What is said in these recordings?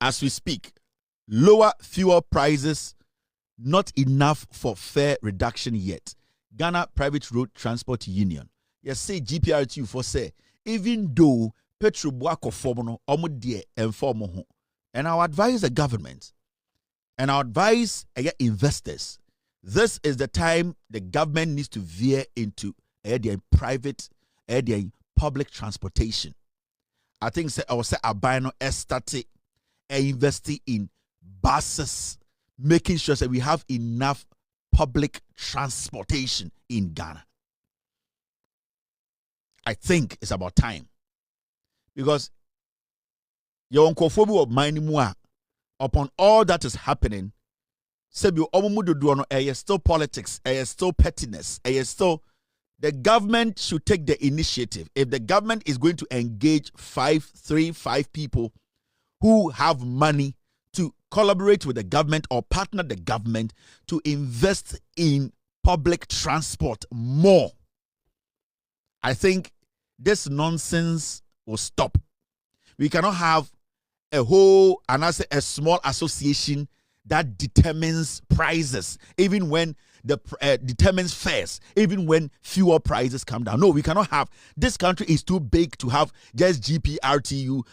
as we speak, lower fuel prices, not enough for fare reduction yet. Ghana Private Road Transport Union, yes, say GPRTU for say, even though petrol boako formono omudie informo, and I advise the government and I advise investors, this is the time the government needs to veer into private, public transportation. I think I will say Abino started investing in buses, making sure that we have enough public transportation in Ghana. I think it's about time. Because your uncle of mining upon all that is happening, still politics, still pettiness, still the government should take the initiative. If the government is going to engage 5 people who have money to collaborate with the government or partner the government to invest in public transport more, I think this nonsense will stop. We cannot have a small association that determines prices, even when determines fares, even when fuel prices come down. No, we cannot have. This country is too big to have just GPRTU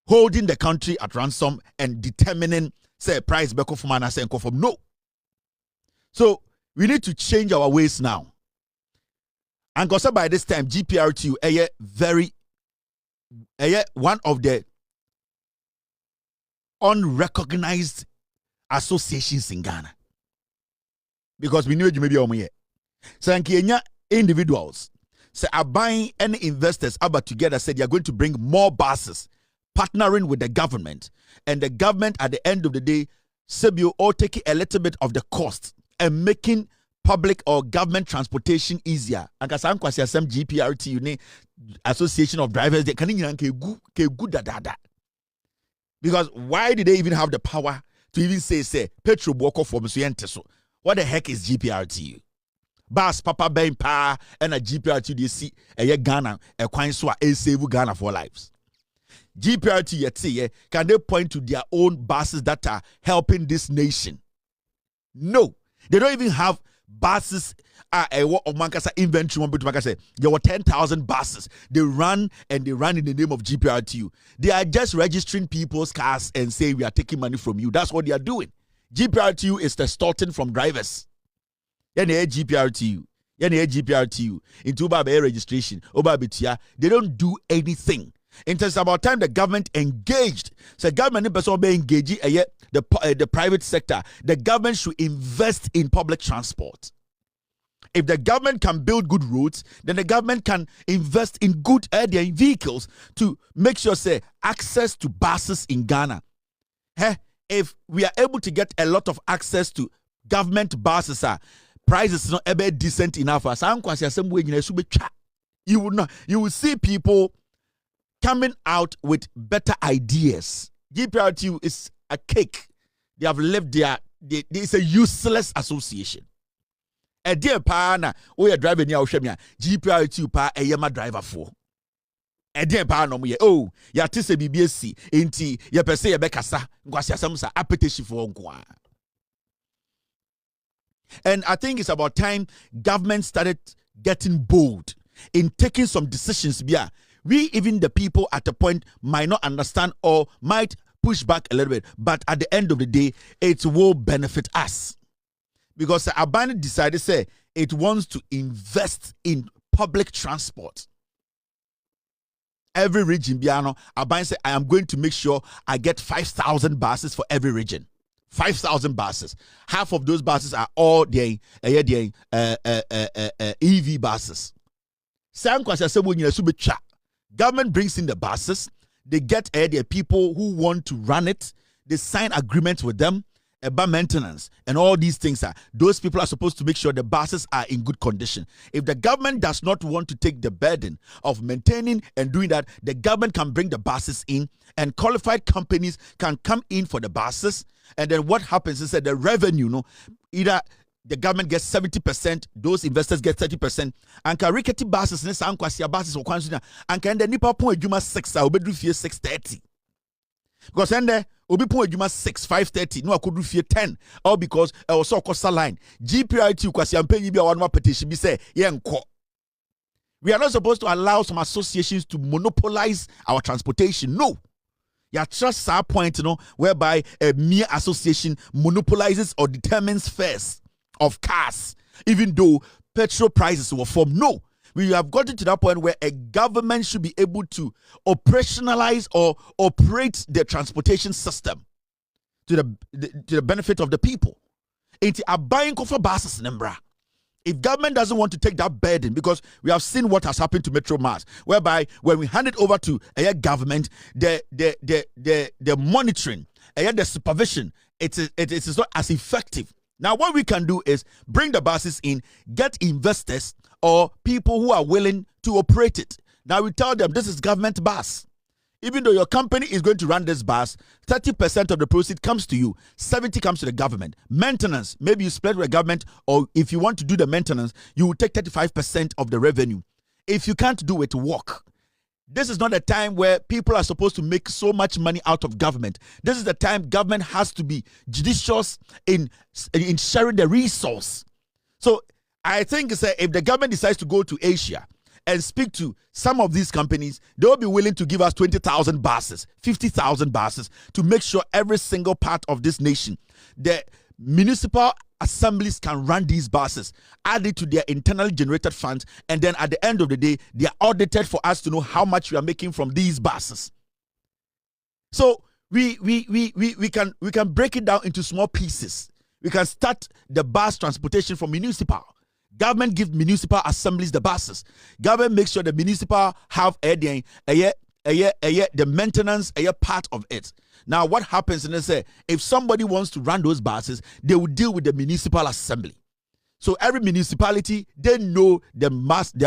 holding the country at ransom and determining, say, price back from and say from. No. So we need to change our ways now. And because by this time, GPRTU one of the unrecognized associations in Ghana. Because we knew you may be on here. So individuals say are buying any investors about together said they are going to bring more buses, partnering with the government, and the government at the end of the day Sebio all taking a little bit of the cost and making public or government transportation easier. And some GPRTU Association of Drivers they can good dada. Because why did they even have the power to even say petrol boko for so? What the heck is GPRTU? Bas Papa Ben Pa and a GPRTU they see a Ghana a coin so a save Ghana for lives. GPRTU yet can they point to their own buses that are helping this nation? No, they don't even have buses. Inventory there were 10,000 buses. They run in the name of GPRTU. They are just registering people's cars and say we are taking money from you. That's what they are doing. GPRTU is extorting from drivers. GPRTU. Into Uber registration. They don't do anything. It's about time the government engaged. So government person be engaging the private sector. The government should invest in public transport. If the government can build good roads, then the government can invest in good vehicles to make sure say access to buses in Ghana. If we are able to get a lot of access to government buses, prices not ever decent enough. You will see people coming out with better ideas. GPRTU is a cake. They have left it's a useless association. A dear partner, we are driving near Oshemia. GPRTU pa a yama driver for. A dear partner, oh, ya tise BBSC, inti, ya per se ya bekasa, ngwasi asamusa, appetition for nkwa. And I think it's about time government started getting bold in taking some decisions. We, even the people at a point, might not understand or might push back a little bit, but at the end of the day, it will benefit us. Because Abani decided, say, it wants to invest in public transport. Every region, Abani said, I am going to make sure I get 5,000 buses for every region. 5,000 buses. Half of those buses are all the EV buses. Government brings in the buses. They get the people who want to run it. They sign agreements with them about maintenance and all these things. Those people are supposed to make sure the buses are in good condition. If the government does not want to take the burden of maintaining and doing that, the government can bring the buses in and qualified companies can come in for the buses. And then what happens is that the revenue, either the government gets 70%, those investors get 30%. And can rickety buses, buses and can the nipa point juma 6 or bedroom 6:30. Because then obi pon adwuma 6 5:30 no akodu fie 10 all because e was so cost line GPRTU kwasi ampanyi bi a wano petition bi say yenko. We are not supposed to allow some associations to monopolize our transportation. No. You just our point, whereby a mere association monopolizes or determines fares of cars, even though petrol prices were formed. No. We have gotten to that point where a government should be able to operationalize or operate the transportation system to the benefit of the people. It's a buying for buses, Nembra. If government doesn't want to take that burden, because we have seen what has happened to Metro Mass, whereby when we hand it over to a government, the monitoring, the supervision, it is not as effective. Now, what we can do is bring the buses in, get investors or people who are willing to operate it. Now, we tell them this is government bus. Even though your company is going to run this bus, 30% of the proceeds comes to you, 70% comes to the government. Maintenance, maybe you split with the government, or if you want to do the maintenance, you will take 35% of the revenue. If you can't do it, walk. This is not a time where people are supposed to make so much money out of government. This is the time government has to be judicious in sharing the resource. So I think if the government decides to go to Asia and speak to some of these companies, they will be willing to give us 20,000 buses, 50,000 buses to make sure every single part of this nation, the municipal assemblies can run these buses, add it to their internally generated funds, and then at the end of the day, they are audited for us to know how much we are making from these buses. So we can break it down into small pieces. We can start the bus transportation from municipal. Government gives municipal assemblies the buses. Government makes sure the municipal have the maintenance part of it. Now, what happens is if somebody wants to run those buses, they will deal with the municipal assembly. So every municipality, they know their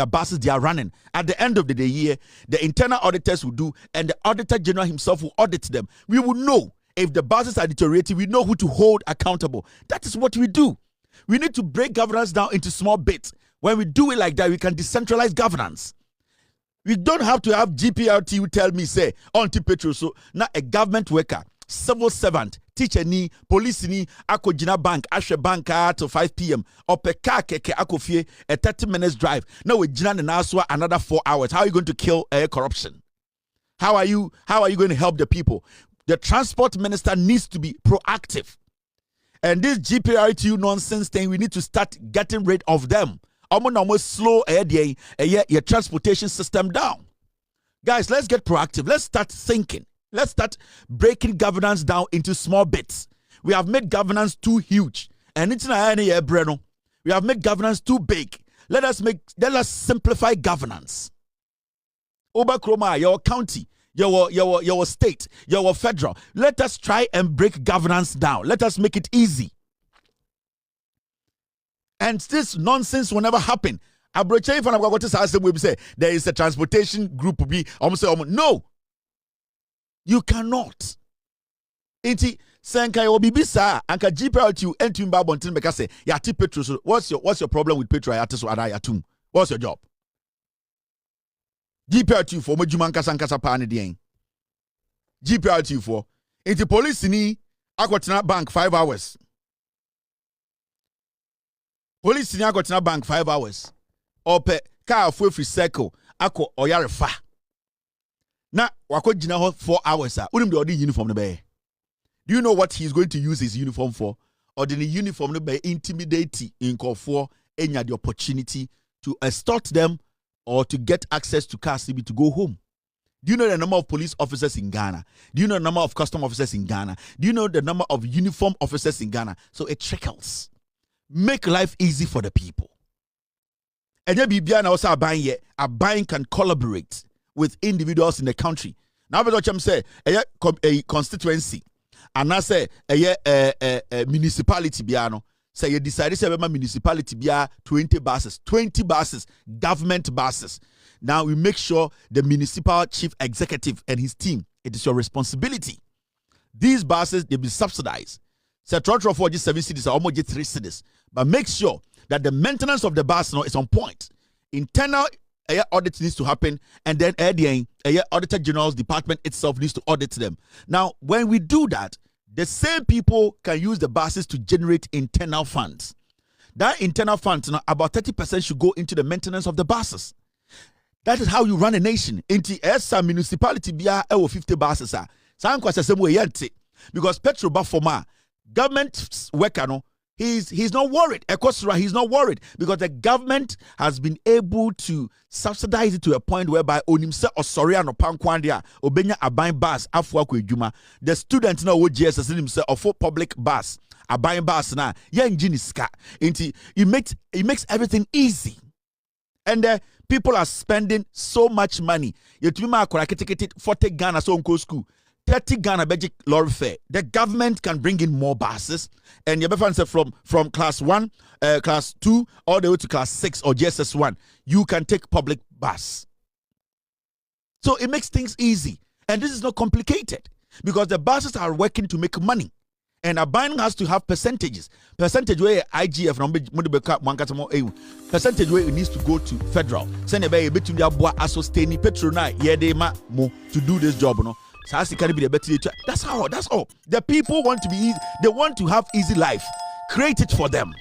buses they are running. At the end of the year, the internal auditors will do, and the auditor general himself will audit them. We will know if the buses are deteriorating. We know who to hold accountable. That is what we do. We need to break governance down into small bits. When we do it like that, we can decentralize governance. We don't have to have GPRTU tell me, say, anti-petrol, so now a government worker, civil servant, teacher ni, police ni, ako jina bank, ashe bank till 5 p.m. or pe car keke ako fie, a 30 minutes drive. Now we jina na aswa another 4 hours. How are you going to kill corruption? How are you going to help the people? The transport minister needs to be proactive. And this GPRTU nonsense thing, we need to start getting rid of them. Almost slow your transportation system down. Guys, let's get proactive. Let's start thinking. Let's start breaking governance down into small bits. We have made governance too huge. And it's not any breno. We have made governance too big. Let us simplify governance. Oba Kroma, your county, your state, your federal. Let us try and break governance down. Let us make it easy. And this nonsense will never happen. There is a transportation group. No, you cannot. What's your problem with petrol? What's your job? GPRTU for Mojumankasa Pani Dien. GPRTU for the police ni Akwatina Bank 5 hours. Police ni Akwatina Bank 5 hours. Ope car free circle ako oyarefa. Na wako jina ho 4 hours. Unim the odi uniform no be. Do you know what he's going to use his uniform for? Or the uniform no be intimidate in call for any the opportunity to extort them or to get access to cars to go home. Do you know the number of police officers in Ghana? Do you know the number of custom officers in Ghana? Do you know the number of uniform officers in Ghana? So it trickles. Make life easy for the people. And then Bibiana also a buying can collaborate with individuals in the country. Now, what I'm saying, a constituency, and I say a municipality biano. Say you decided to have municipality be 20 buses, government buses. Now we make sure the municipal chief executive and his team, it is your responsibility. These buses, they be subsidized. Say so, for just 7 cities, almost 3 cities. But make sure that the maintenance of the bus is on point. Internal audit needs to happen, and then Auditor General's department itself needs to audit them. Now, when we do that, the same people can use the buses to generate internal funds. That internal funds, about 30% should go into the maintenance of the buses. That is how you run a nation. Into some municipality be 50 buses. Because Petro Bafoma, government worker, he's not worried. Ekosura, he's not worried because the government has been able to subsidize it to a point whereby onimse osoria no pankwandia obenya aban bus afwa ko edwuma. The students now wo GSS himself of public bus aban bus na ya engine ska. It makes everything easy. And people are spending so much money. Yetuma akora ketekete 40 Ghana so onko school. 30 Ghana budget lorry fare. The government can bring in more buses, and your friends from class 1, class 2, all the way to class 6 or JSS 1, you can take public bus. So it makes things easy, and this is not complicated because the buses are working to make money, and a buying has to have percentages. Percentage where IGF percentage where it needs to go to federal. Send a between the assostaining petrona to do this job, That's all. The people want to be easy. They want to have easy life. Create it for them.